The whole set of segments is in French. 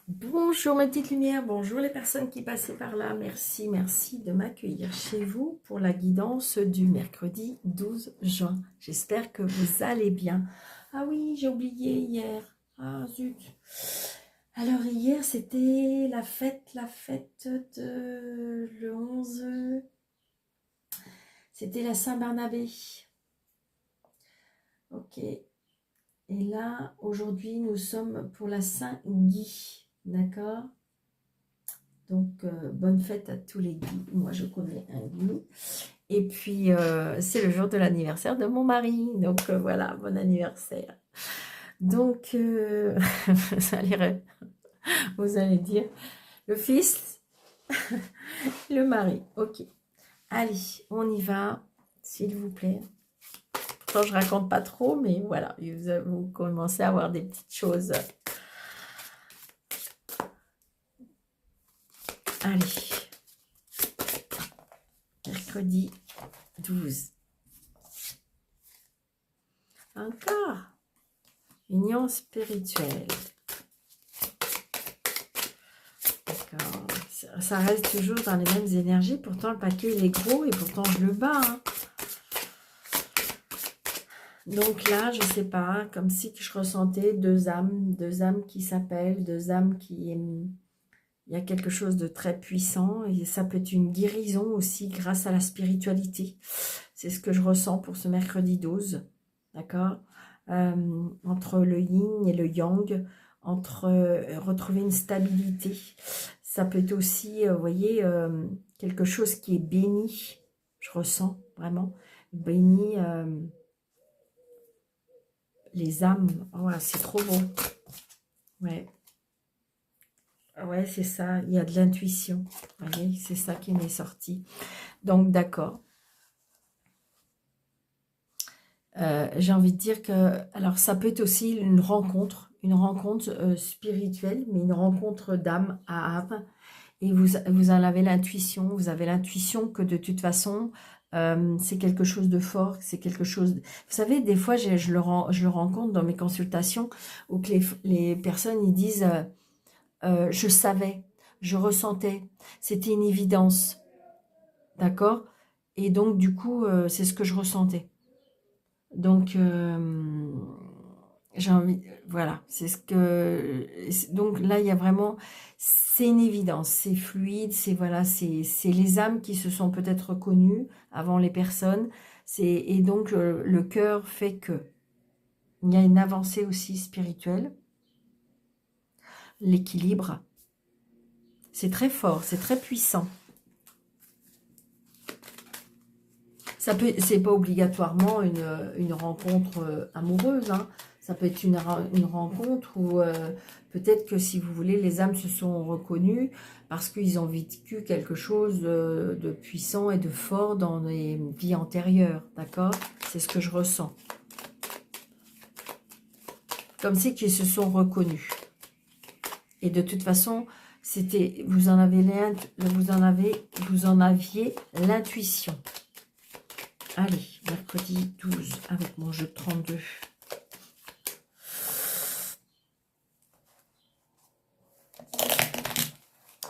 Bonjour mes petites lumières, bonjour les personnes qui passaient par là. Merci, merci de m'accueillir chez vous pour la guidance du mercredi 12 juin. J'espère que vous allez bien. Ah oui, j'ai oublié hier. Ah zut. Alors hier, c'était la fête de le 11. C'était la Saint-Barnabé. Ok. Et là, aujourd'hui, nous sommes pour la Saint-Guy. D'accord? Donc, bonne fête à tous les Guy. Moi, je connais un Guy. Et puis, c'est le jour de l'anniversaire de mon mari. Donc, voilà, bon anniversaire. Donc, vous allez dire, le fils, le mari. Ok. Allez, on y va, s'il vous plaît. Pourtant, je raconte pas trop, mais voilà, vous commencez à avoir des petites choses. Allez. Mercredi 12. Encore. Union spirituelle. D'accord. Ça reste toujours dans les mêmes énergies. Pourtant, le paquet, il est gros et pourtant, je le bats. Hein. Donc là, je sais pas, comme si je ressentais deux âmes qui s'appellent, deux âmes qui... Il y a quelque chose de très puissant et ça peut être une guérison aussi grâce à la spiritualité. C'est ce que je ressens pour ce mercredi 12. D'accord, entre le yin et le yang, entre retrouver une stabilité. Ça peut être aussi, vous voyez, quelque chose qui est béni. Je ressens vraiment béni. Les âmes. Oh, c'est trop beau. Ouais. Ouais, c'est ça. Il y a de l'intuition. Vous voyez, c'est ça qui m'est sorti. Donc, d'accord. J'ai envie de dire que, alors ça peut être aussi une rencontre spirituelle, mais une rencontre d'âme à âme. Et vous en avez l'intuition, vous avez l'intuition que de toute façon, c'est quelque chose de fort, c'est quelque chose... Vous savez, des fois, je le rencontre dans mes consultations, où que les personnes, ils disent, je savais, je ressentais, c'était une évidence, d'accord? Et donc, du coup, c'est ce que je ressentais. Donc, j'ai envie, voilà, c'est ce que, donc là, il y a vraiment, c'est une évidence, c'est fluide, c'est voilà, c'est les âmes qui se sont peut-être reconnues avant les personnes, et donc le cœur fait que, il y a une avancée aussi spirituelle, l'équilibre, c'est très fort, c'est très puissant. Ça peut, c'est pas obligatoirement une rencontre amoureuse, hein. Ça peut être une rencontre où peut-être que si vous voulez, les âmes se sont reconnues parce qu'ils ont vécu quelque chose de puissant et de fort dans les vies antérieures, d'accord? C'est ce que je ressens. Comme si qu'ils se sont reconnus. Et de toute façon, c'était, vous en aviez l'intuition. Allez, mercredi 12 avec mon jeu de 32.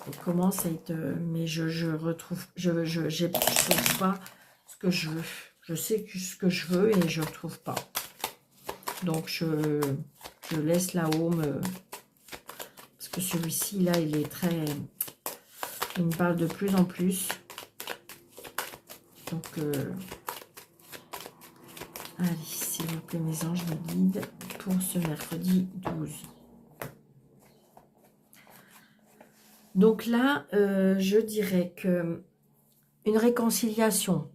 Il commence à être... mais je retrouve... Je trouve pas ce que je veux. Je sais ce que je veux et je ne trouve pas. Donc, je laisse là-haut me... Parce que celui-ci, là, il est très... Il me parle de plus en plus. Donc, allez, s'il vous plaît, mes anges me guident pour ce mercredi 12. Donc là, je dirais que une réconciliation,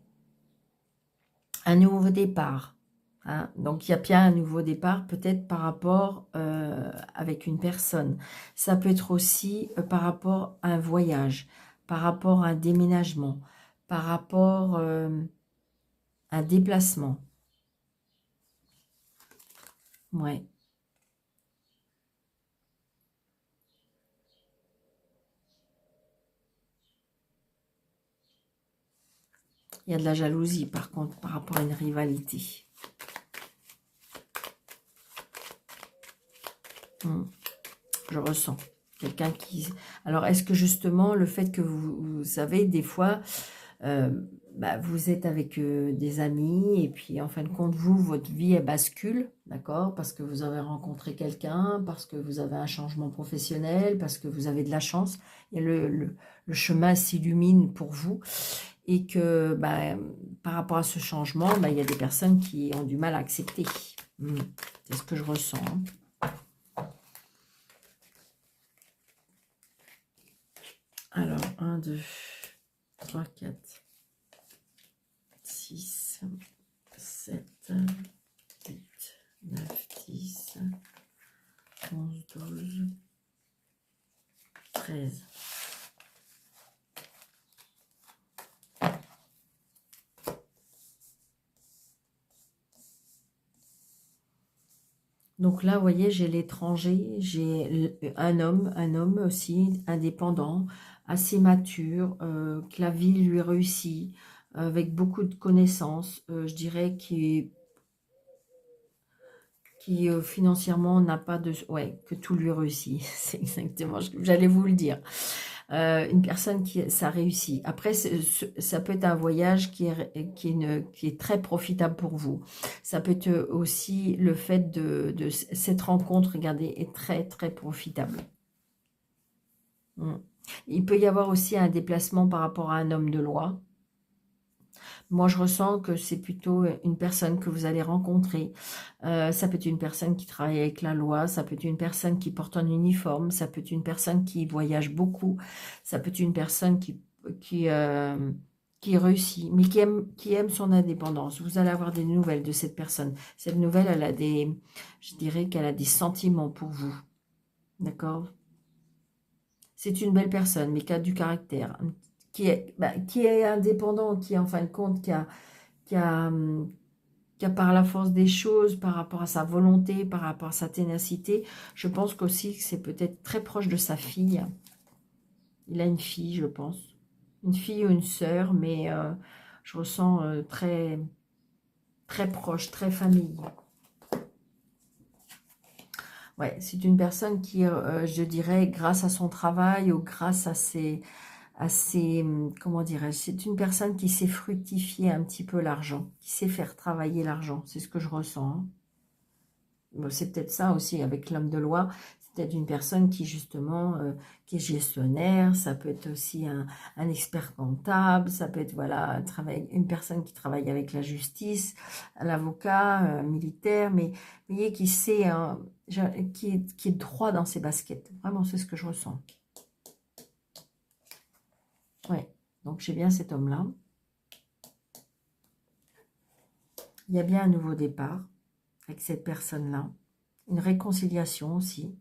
un nouveau départ. Hein, donc, il y a bien un nouveau départ, peut-être par rapport avec une personne. Ça peut être aussi par rapport à un voyage, par rapport à un déménagement, par rapport à un déplacement. Ouais. Il y a de la jalousie, par contre, par rapport à une rivalité. Je ressens. Quelqu'un qui... Alors, est-ce que justement, le fait que vous savez, des fois, euh, vous êtes avec des amis et puis, en fin de compte, vous, votre vie, elle bascule, d'accord? Parce que vous avez rencontré quelqu'un, parce que vous avez un changement professionnel, parce que vous avez de la chance et le chemin s'illumine pour vous. Et que par rapport à ce changement, il y a des personnes qui ont du mal à accepter. C'est ce que je ressens. Alors, 1, 2, 3, 4, 6, 7, 8, 9, 10, 11, 12, 13. Donc là, vous voyez, j'ai l'étranger, j'ai un homme aussi, indépendant, assez mature, que la vie lui réussit, avec beaucoup de connaissances, je dirais, qui financièrement n'a pas de... Ouais, que tout lui réussit, c'est exactement, j'allais vous le dire. Une personne ça réussit. Après, ça peut être un voyage qui est très profitable pour vous. Ça peut être aussi le fait de cette rencontre, regardez, est très, très profitable. Il peut y avoir aussi un déplacement par rapport à un homme de loi. Moi, je ressens que c'est plutôt une personne que vous allez rencontrer. Ça peut être une personne qui travaille avec la loi, ça peut être une personne qui porte un uniforme, ça peut être une personne qui voyage beaucoup, ça peut être une personne qui réussit, mais qui aime son indépendance. Vous allez avoir des nouvelles de cette personne. Cette nouvelle, elle a je dirais qu'elle a des sentiments pour vous. D'accord? C'est une belle personne, mais qui a du caractère, qui est indépendant, qui en fin de compte, qui a, hum, qui a par la force des choses, par rapport à sa volonté, par rapport à sa ténacité. Je pense qu'aussi que c'est peut-être très proche de sa fille. Il a une fille, je pense. Une fille ou une sœur, mais je ressens très, très proche, très famille. Ouais, c'est une personne qui, je dirais, grâce à son travail ou grâce à comment dirais-je, c'est une personne qui sait fructifier un petit peu l'argent, qui sait faire travailler l'argent. C'est ce que je ressens. Hein. Bon, c'est peut-être ça aussi avec l'homme de loi. C'est peut-être une personne qui, justement, qui est gestionnaire. Ça peut être aussi un expert comptable. Ça peut être, voilà, une personne qui travaille avec la justice, l'avocat, militaire, mais vous voyez, qui sait, qui est droit dans ses baskets. Vraiment, c'est ce que je ressens. Ouais, donc j'ai bien cet homme-là. Il y a bien un nouveau départ avec cette personne-là. Une réconciliation aussi.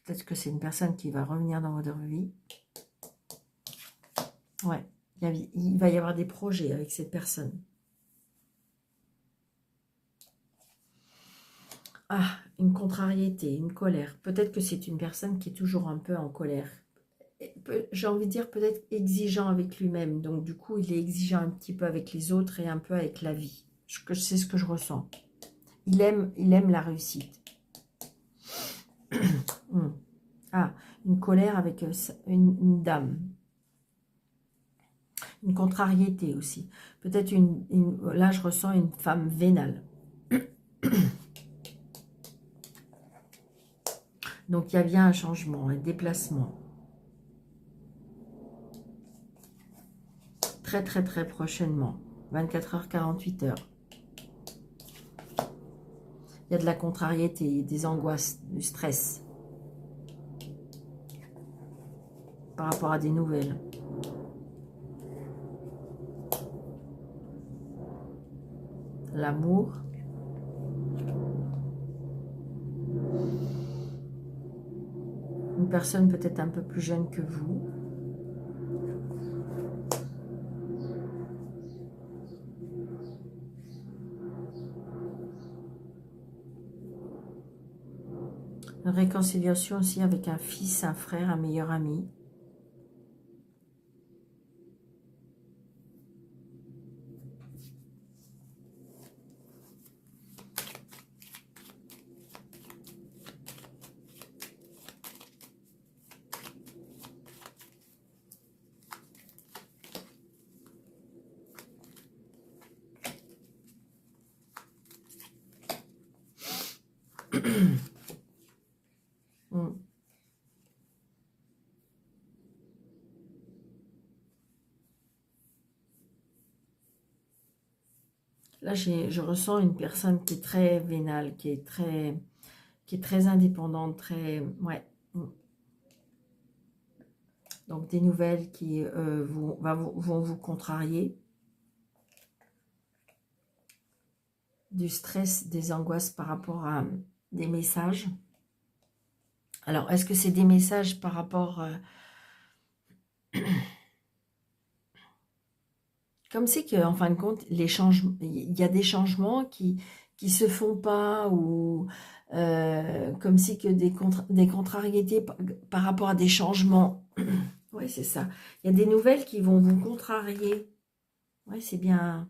Peut-être que c'est une personne qui va revenir dans votre vie. Ouais, il va y avoir des projets avec cette personne. Ah, une contrariété, une colère. Peut-être que c'est une personne qui est toujours un peu en colère. J'ai envie de dire peut-être exigeant avec lui-même. Donc du coup, il est exigeant un petit peu avec les autres et un peu avec la vie. C'est ce que je ressens. Il aime la réussite. Ah, une colère avec une dame. Une contrariété aussi. Peut-être là, je ressens une femme vénale. Donc, il y a bien un changement, un déplacement. Très, très, très prochainement. 24 heures, 48 heures. Il y a de la contrariété, des angoisses, du stress. Par rapport à des nouvelles. L'amour. Une personne peut-être un peu plus jeune que vous. Une réconciliation aussi avec un fils, un frère, un meilleur ami. Mm. Là, je ressens une personne qui est très vénale, qui est très indépendante, très... Ouais. Mm. Donc, des nouvelles qui vont vous contrarier. Du stress, des angoisses par rapport à des messages. Alors, est-ce que c'est des messages par rapport... comme c'est qu'en fin de compte, les changements, il y a des changements qui se font pas, ou comme si que des contrariétés par rapport à des changements. Oui, c'est ça. Il y a des nouvelles qui vont vous contrarier. Oui, c'est bien.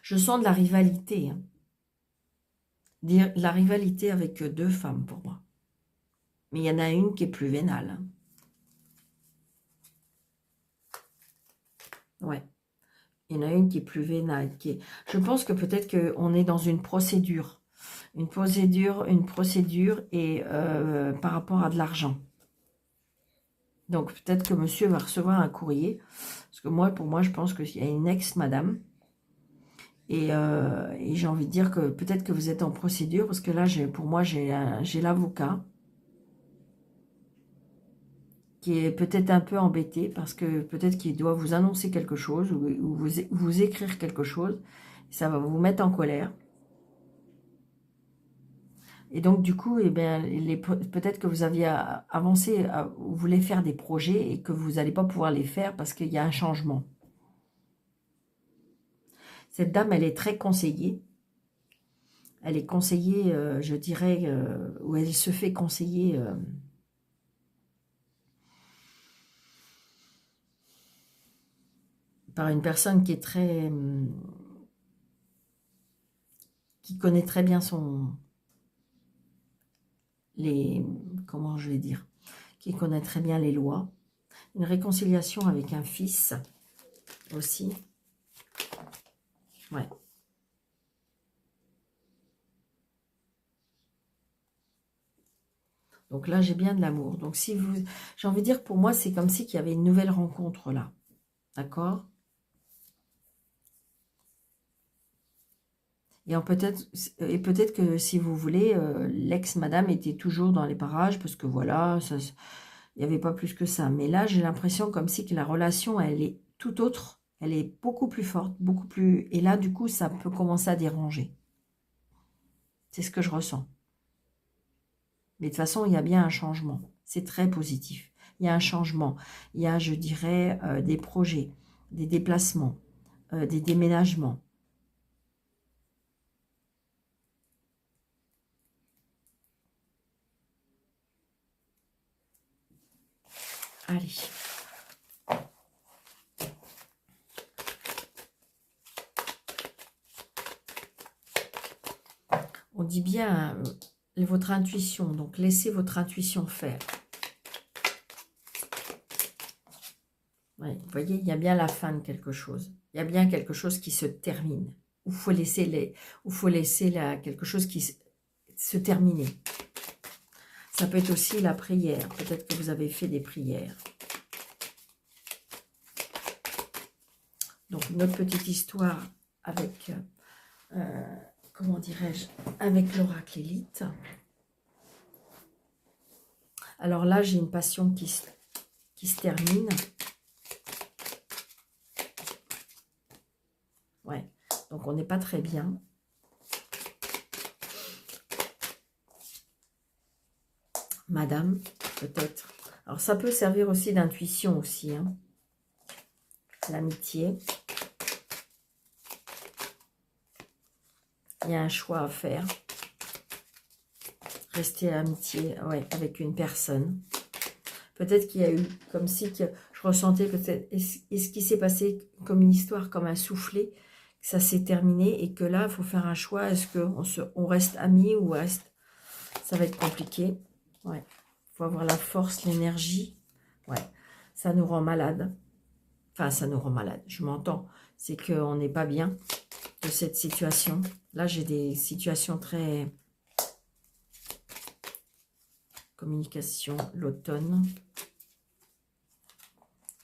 Je sens de la rivalité. Hein. La rivalité avec deux femmes pour moi. Mais il y en a une qui est plus vénale. Hein. Ouais. Il y en a une qui est plus vénale. Je pense que peut-être qu'on est dans une procédure. Une procédure et par rapport à de l'argent. Donc peut-être que monsieur va recevoir un courrier. Parce que moi, pour moi, je pense qu'il y a une ex-madame. Et j'ai envie de dire que peut-être que vous êtes en procédure. Parce que là, pour moi, j'ai l'avocat qui est peut-être un peu embêté. Parce que peut-être qu'il doit vous annoncer quelque chose ou vous écrire quelque chose. Ça va vous mettre en colère. Et donc, du coup, eh bien, peut-être que vous aviez avancé, vous voulez faire des projets et que vous n'allez pas pouvoir les faire parce qu'il y a un changement. Cette dame, elle est très conseillée. Elle est conseillée, je dirais, ou elle se fait conseiller par une personne qui est très... qui connaît très bien comment je vais dire, qui connaît très bien les lois. Une réconciliation avec un fils aussi. Ouais. Donc là, j'ai bien de l'amour. Donc si vous... J'ai envie de dire, pour moi, c'est comme si qu'il y avait une nouvelle rencontre là. D'accord? Et peut-être que si vous voulez, l'ex-madame était toujours dans les parages parce que voilà, il n'y avait pas plus que ça. Mais là, j'ai l'impression comme si que la relation, elle est tout autre. Elle est beaucoup plus forte, beaucoup plus... Et là, du coup, ça peut commencer à déranger. C'est ce que je ressens. Mais de toute façon, il y a bien un changement. C'est très positif. Il y a un changement. Il y a, je dirais, des projets, des déplacements, des déménagements. Allez. On dit bien votre intuition. Donc, laissez votre intuition faire. Ouais, vous voyez, il y a bien la fin de quelque chose. Il y a bien quelque chose qui se termine. Il faut laisser, quelque chose qui se terminer. Ça peut être aussi la prière. Peut-être que vous avez fait des prières. Donc, notre petite histoire avec, comment dirais-je, avec l'oracle élite. Alors là, j'ai une passion qui se termine. Ouais, donc on n'est pas très bien. Madame, peut-être. Alors ça peut servir aussi d'intuition aussi. Hein. L'amitié. Il y a un choix à faire. Rester à amitié, ouais, avec une personne. Peut-être qu'il y a eu, comme si que je ressentais peut-être, est-ce qui s'est passé comme une histoire, comme un soufflet, que ça s'est terminé et que là, il faut faire un choix. Est-ce qu'on reste amis ou reste... Ça va être compliqué. Ouais. Il faut avoir la force, l'énergie. Ouais. ça nous rend malade. Enfin, ça nous rend malade, je m'entends. C'est qu'on n'est pas bien de cette situation. Là, j'ai des situations très... Communication, l'automne,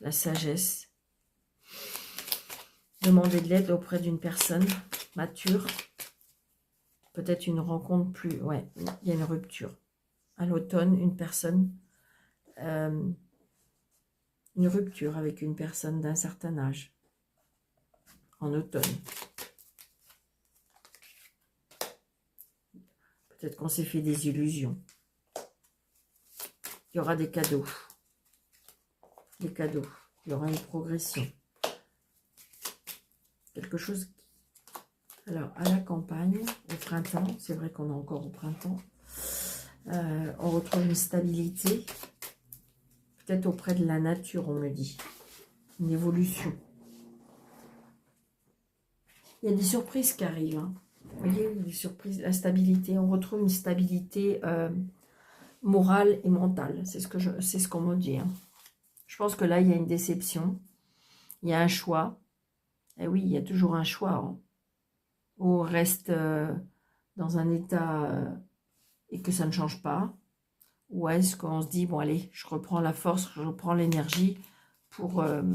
la sagesse. Demander de l'aide auprès d'une personne mature. Peut-être une rencontre plus... Ouais, il y a une rupture. À l'automne, une personne... une rupture avec une personne d'un certain âge. En automne. Peut-être qu'on s'est fait des illusions. Il y aura des cadeaux. Des cadeaux. Il y aura une progression. Quelque chose... Alors, à la campagne, au printemps, c'est vrai qu'on est encore au printemps, on retrouve une stabilité. Peut-être auprès de la nature, on me dit. Une évolution. Il y a des surprises qui arrivent. Hein. Vous voyez, des surprises, la stabilité. On retrouve une stabilité morale et mentale. C'est ce qu'on me dit. Hein. Je pense que là, il y a une déception. Il y a un choix. Et oui, il y a toujours un choix. Hein. Ou on reste dans un état et que ça ne change pas. Ou est-ce qu'on se dit, bon allez, je reprends la force, je reprends l'énergie pour me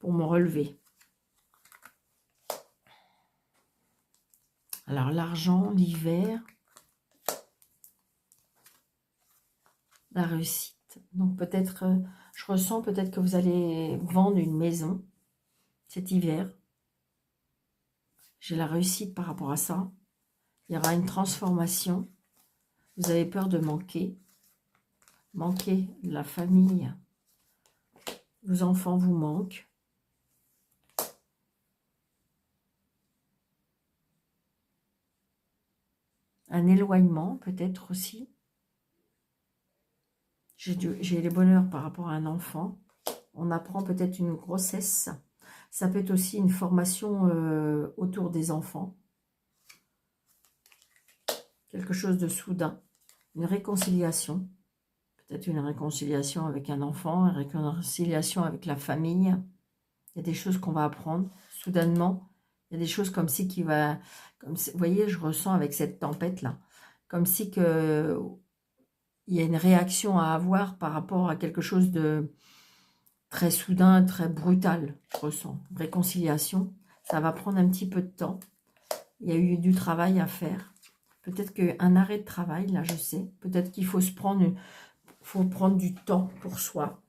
relever. Alors l'argent, l'hiver, la réussite. Donc peut-être, je ressens peut-être que vous allez vendre une maison cet hiver. J'ai la réussite par rapport à ça. Il y aura une transformation. Vous avez peur de manquer. Manquer de la famille. Vos enfants vous manquent. Un éloignement peut-être aussi. J'ai les bonheurs par rapport à un enfant. On apprend peut-être une grossesse. Ça peut être aussi une formation autour des enfants. Quelque chose de soudain. Une réconciliation. Peut-être une réconciliation avec un enfant, une réconciliation avec la famille. Il y a des choses qu'on va apprendre soudainement. Il y a des choses comme si qui va... Vous voyez, je ressens avec cette tempête-là. Comme si que... Il y a une réaction à avoir par rapport à quelque chose de très soudain, très brutal, je ressens. Réconciliation, ça va prendre un petit peu de temps. Il y a eu du travail à faire. Peut-être qu'un arrêt de travail, là, je sais. Peut-être qu'il faut prendre du temps pour soi.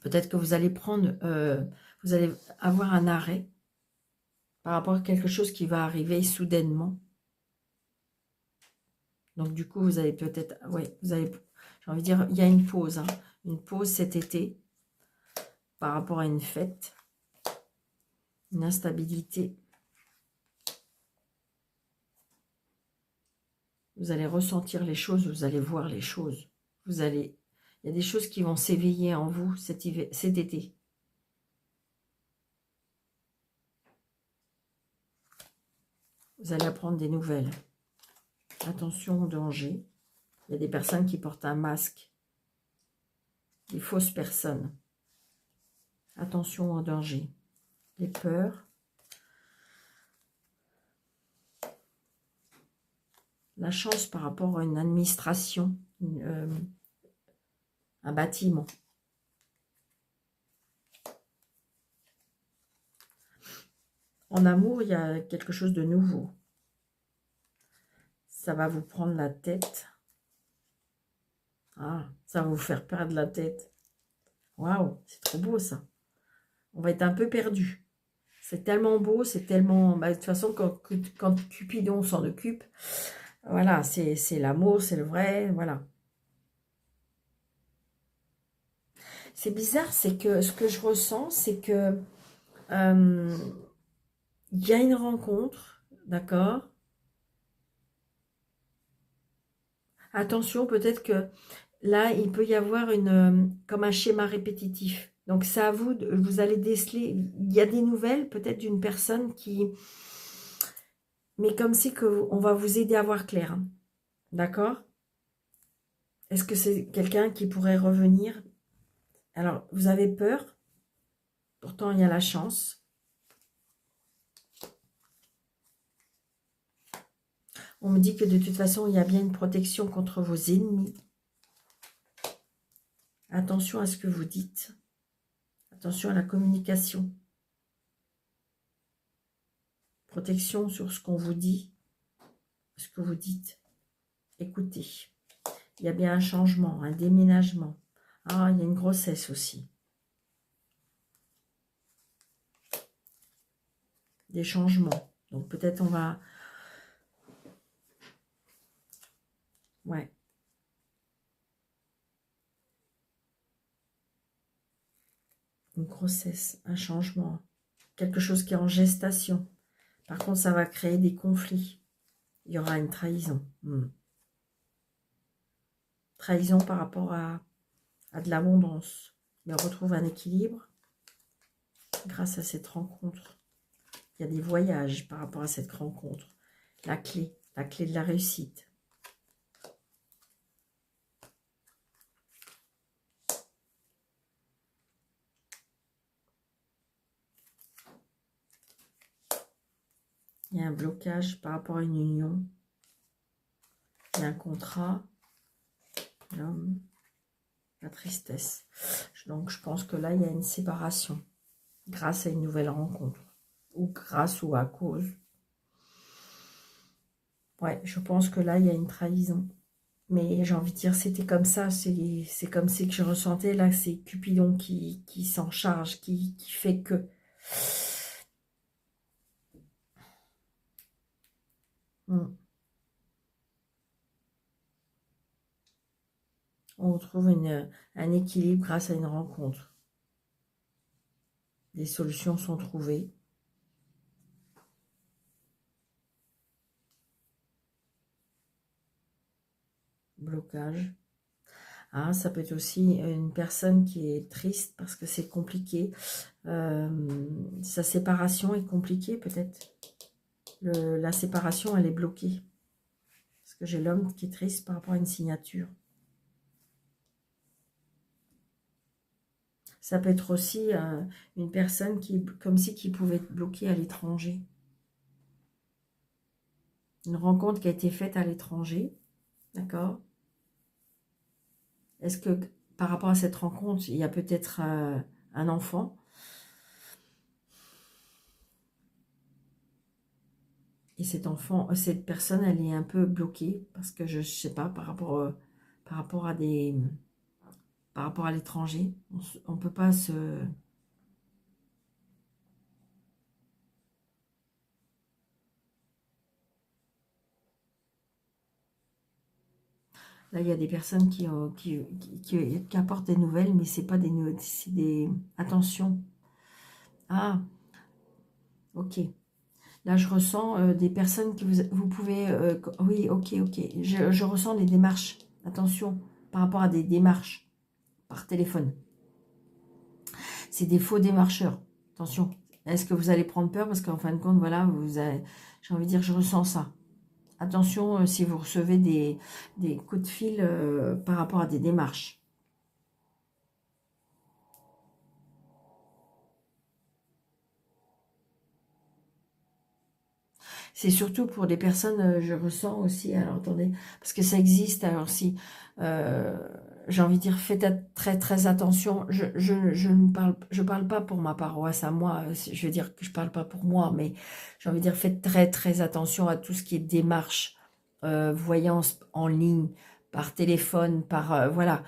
Peut-être que vous allez vous allez avoir un arrêt par rapport à quelque chose qui va arriver soudainement. Donc, du coup, vous allez peut-être... Ouais, j'ai envie de dire, il y a une pause. Hein, une pause cet été par rapport à une fête. Une instabilité. Vous allez ressentir les choses, vous allez voir les choses. Il y a des choses qui vont s'éveiller en vous cet été. Vous allez apprendre des nouvelles. Attention au danger. Il y a des personnes qui portent un masque. Des fausses personnes. Attention au danger. Les peurs. La chance par rapport à une administration. Un bâtiment. En amour, il y a quelque chose de nouveau. Ça va vous prendre la tête. Ah, ça va vous faire perdre la tête. Waouh, c'est trop beau ça. On va être un peu perdu. C'est tellement beau, c'est tellement... Bah, de toute façon, quand Cupidon s'en occupe, voilà, c'est l'amour, c'est le vrai, voilà. C'est bizarre, c'est que ce que je ressens, c'est que il y a une rencontre, d'accord? Attention, peut-être que là, il peut y avoir comme un schéma répétitif. Donc, c'est à vous, vous allez déceler, il y a des nouvelles peut-être d'une personne qui... Mais comme si on va vous aider à voir clair. Hein. D'accord? Est-ce que c'est quelqu'un qui pourrait revenir? Alors, vous avez peur, pourtant il y a la chance. On me dit que de toute façon, il y a bien une protection contre vos ennemis. Attention à ce que vous dites. Attention à la communication. Protection sur ce qu'on vous dit, ce que vous dites. Écoutez, il y a bien un changement, un déménagement. Ah, il y a une grossesse aussi. Des changements. Donc peut-être on va... Ouais. Une grossesse, un changement. Quelque chose qui est en gestation. Par contre, ça va créer des conflits. Il y aura une trahison. Trahison par rapport à de l'abondance. Mais on retrouve un équilibre grâce à cette rencontre. Il y a des voyages par rapport à cette rencontre. La clé de la réussite. Il y a un blocage par rapport à une union. Il y a un contrat. L'homme. La tristesse. Donc je pense que là, il y a une séparation. Grâce à une nouvelle rencontre. Ou grâce ou à cause. Ouais, je pense que là, il y a une trahison. Mais j'ai envie de dire, c'était comme ça. C'est comme c'est que je ressentais. Là, c'est Cupidon qui s'en charge. Qui fait que... On trouve un équilibre grâce à une rencontre. Des solutions sont trouvées. Blocage. Ah, ça peut être aussi une personne qui est triste parce que c'est compliqué. Sa séparation est compliquée peut-être. La séparation, elle est bloquée. Parce que j'ai l'homme qui est triste par rapport à une signature. Ça peut être aussi une personne qui, comme si qui pouvait être bloquée à l'étranger. Une rencontre qui a été faite à l'étranger. D'accord? Est-ce que par rapport à cette rencontre, il y a peut-être un enfant? Et cet enfant, cette personne, elle est un peu bloquée parce que je sais pas, par rapport à par rapport à l'étranger, on peut pas se... Là, il y a des personnes qui apportent des nouvelles, mais c'est pas des nouvelles, c'est des... Attention. Ah, ok. Là, je ressens des personnes qui vous pouvez... oui, ok. Je ressens des démarches. Attention, par rapport à des démarches par téléphone. C'est des faux démarcheurs. Attention. Est-ce que vous allez prendre peur? Parce qu'en fin de compte, voilà, j'ai envie de dire, je ressens ça. Attention si vous recevez des coups de fil par rapport à des démarches. C'est surtout pour des personnes, je ressens aussi, alors attendez, parce que ça existe, alors si, j'ai envie de dire, faites très très attention, je parle pas pour ma paroisse à moi, je veux dire que je parle pas pour moi, mais j'ai envie de dire, faites très très attention à tout ce qui est démarche, voyance en ligne, par téléphone, voilà.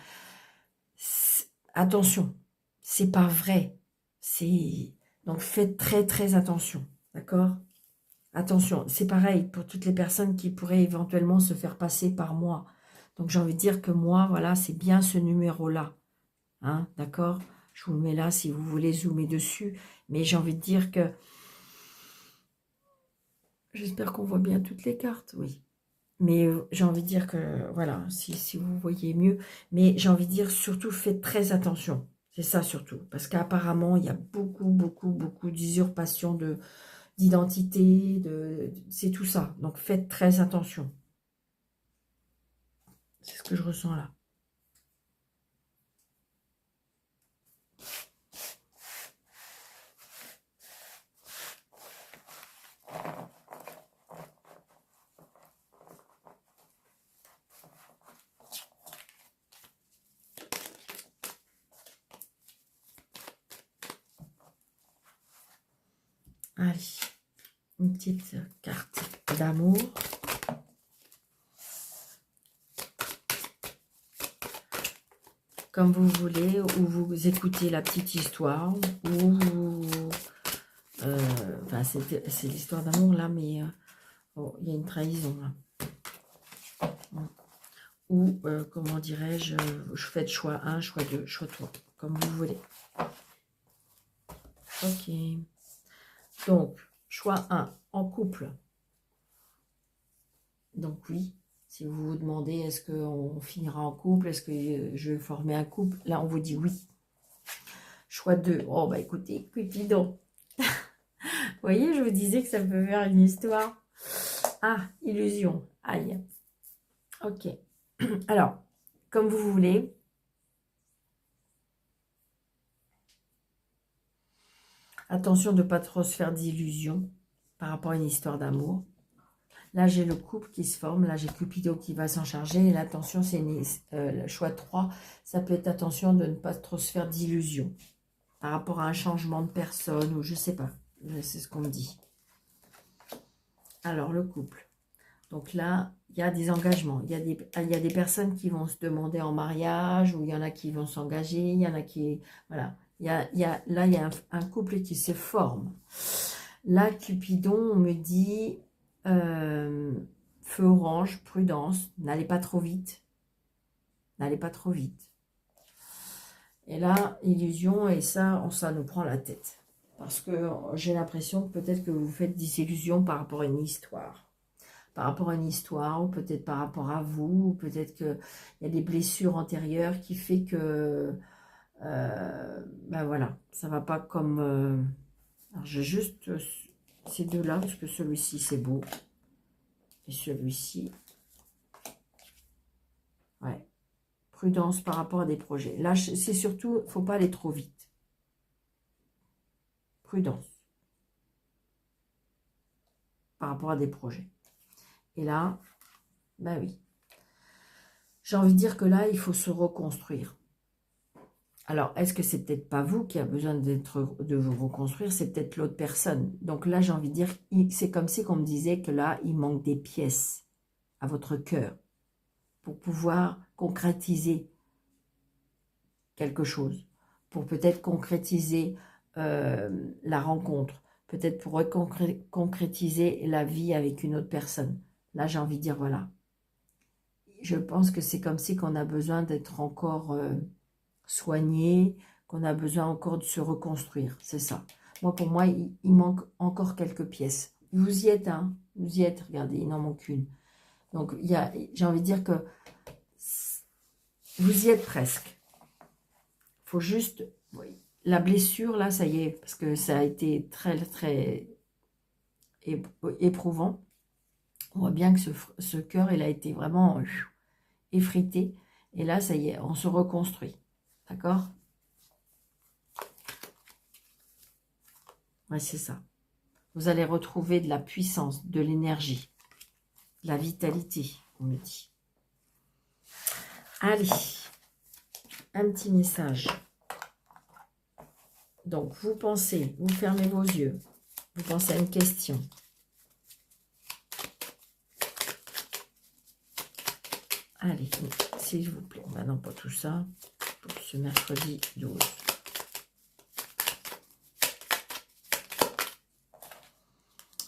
Attention, c'est pas vrai, donc faites très très attention, d'accord? Attention, c'est pareil pour toutes les personnes qui pourraient éventuellement se faire passer par moi. Donc j'ai envie de dire que moi, voilà, c'est bien ce numéro-là. Hein, d'accord? Je vous le mets là si vous voulez zoomer dessus. Mais j'ai envie de dire que... J'espère qu'on voit bien toutes les cartes, oui. Mais j'ai envie de dire que, voilà, si vous voyez mieux. Mais j'ai envie de dire, surtout, faites très attention. C'est ça surtout. Parce qu'apparemment, il y a beaucoup d'usurpation d'identité, c'est tout ça. Donc faites très attention. C'est ce que je ressens là. Allez, une petite carte d'amour. Comme vous voulez, ou vous écoutez la petite histoire, ou enfin, c'est l'histoire d'amour là, mais oh, il y a une trahison là. Ou, comment dirais-je, je fais choix 1, choix 2, choix 3, comme vous voulez. Ok. Donc, choix 1, en couple. Donc oui, si vous vous demandez, est-ce qu'on finira en couple, est-ce que je vais former un couple, là on vous dit oui. Choix 2, oh bah écoutez, Cupidon. Vous voyez, je vous disais que ça peut faire une histoire. Ah, illusion, aïe. Ok. Alors, comme vous voulez. Attention de ne pas trop se faire d'illusions par rapport à une histoire d'amour. Là, j'ai le couple qui se forme. Là, j'ai Cupido qui va s'en charger. Et l'attention, c'est le choix 3. Ça peut être attention de ne pas trop se faire d'illusions par rapport à un changement de personne ou je ne sais pas. C'est ce qu'on me dit. Alors, le couple. Donc là, il y a des engagements. Il y a des personnes qui vont se demander en mariage ou il y en a qui vont s'engager. Il y en a qui... Voilà. Là, il y a un couple qui se forme. Là, Cupidon, on me dit feu orange, prudence, n'allez pas trop vite. N'allez pas trop vite. Et là, illusion, et ça nous prend la tête. Parce que j'ai l'impression que peut-être que vous faites des illusions par rapport à une histoire. Par rapport à une histoire, ou peut-être par rapport à vous, ou peut-être qu'il y a des blessures antérieures qui fait que... ben voilà, ça va pas comme... alors j'ai juste ces deux-là, parce que celui-ci c'est beau. Et celui-ci, ouais. Prudence par rapport à des projets. Là, c'est surtout, il ne faut pas aller trop vite. Prudence. Par rapport à des projets. Et là, ben oui. J'ai envie de dire que là, il faut se reconstruire. Alors, est-ce que c'est peut-être pas vous qui a besoin de vous reconstruire, c'est peut-être l'autre personne. Donc là, j'ai envie de dire, c'est comme si on me disait que là, il manque des pièces à votre cœur pour pouvoir concrétiser quelque chose, pour peut-être concrétiser la rencontre, peut-être pour concrétiser la vie avec une autre personne. Là, j'ai envie de dire, voilà. Je pense que c'est comme si qu'on a besoin d'être encore soigné, qu'on a besoin encore de se reconstruire, c'est ça. Moi, pour moi, il manque encore quelques pièces. Vous y êtes, hein, vous y êtes, regardez, il n'en manque une. Donc, j'ai envie de dire que vous y êtes presque. Il faut juste, oui, la blessure, là, ça y est, parce que ça a été très, très éprouvant. On voit bien que ce cœur, il a été vraiment effrité. Et là, ça y est, on se reconstruit. D'accord? Ouais, c'est ça. Vous allez retrouver de la puissance, de l'énergie, de la vitalité, on me dit. Allez, un petit message. Donc, vous pensez, vous fermez vos yeux, vous pensez à une question. Allez, s'il vous plaît. Maintenant, pas tout ça, pour ce mercredi 12.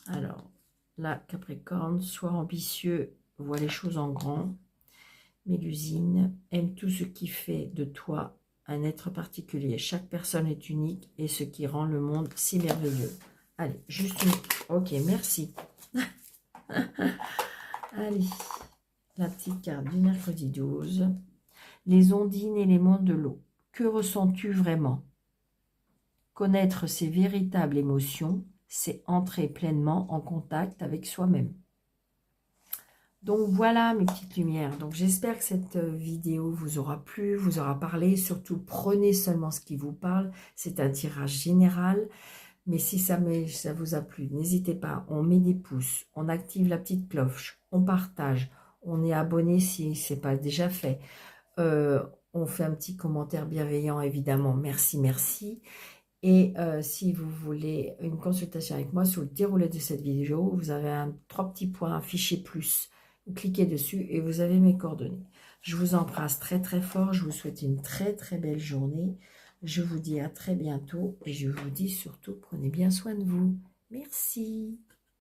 Alors, là, Capricorne, sois ambitieux, vois les choses en grand. Mélusine, aime tout ce qui fait de toi un être particulier. Chaque personne est unique et ce qui rend le monde si merveilleux. Allez, juste une... Ok, merci. Allez, la petite carte du mercredi 12. Les ondines et les mondes de l'eau. Que ressens-tu vraiment? Connaître ses véritables émotions, c'est entrer pleinement en contact avec soi-même. Donc voilà mes petites lumières. Donc j'espère que cette vidéo vous aura plu, vous aura parlé. Surtout prenez seulement ce qui vous parle. C'est un tirage général. Mais si ça vous a plu, n'hésitez pas. On met des pouces, on active la petite cloche, on partage, on est abonné si ce n'est pas déjà fait. On fait un petit commentaire bienveillant évidemment. Merci, merci. Et si vous voulez une consultation avec moi, sur le déroulé de cette vidéo, vous avez trois petits points, un fichier plus. Vous cliquez dessus et vous avez mes coordonnées. Je vous embrasse très très fort. Je vous souhaite une très très belle journée. Je vous dis à très bientôt et je vous dis surtout, prenez bien soin de vous. Merci.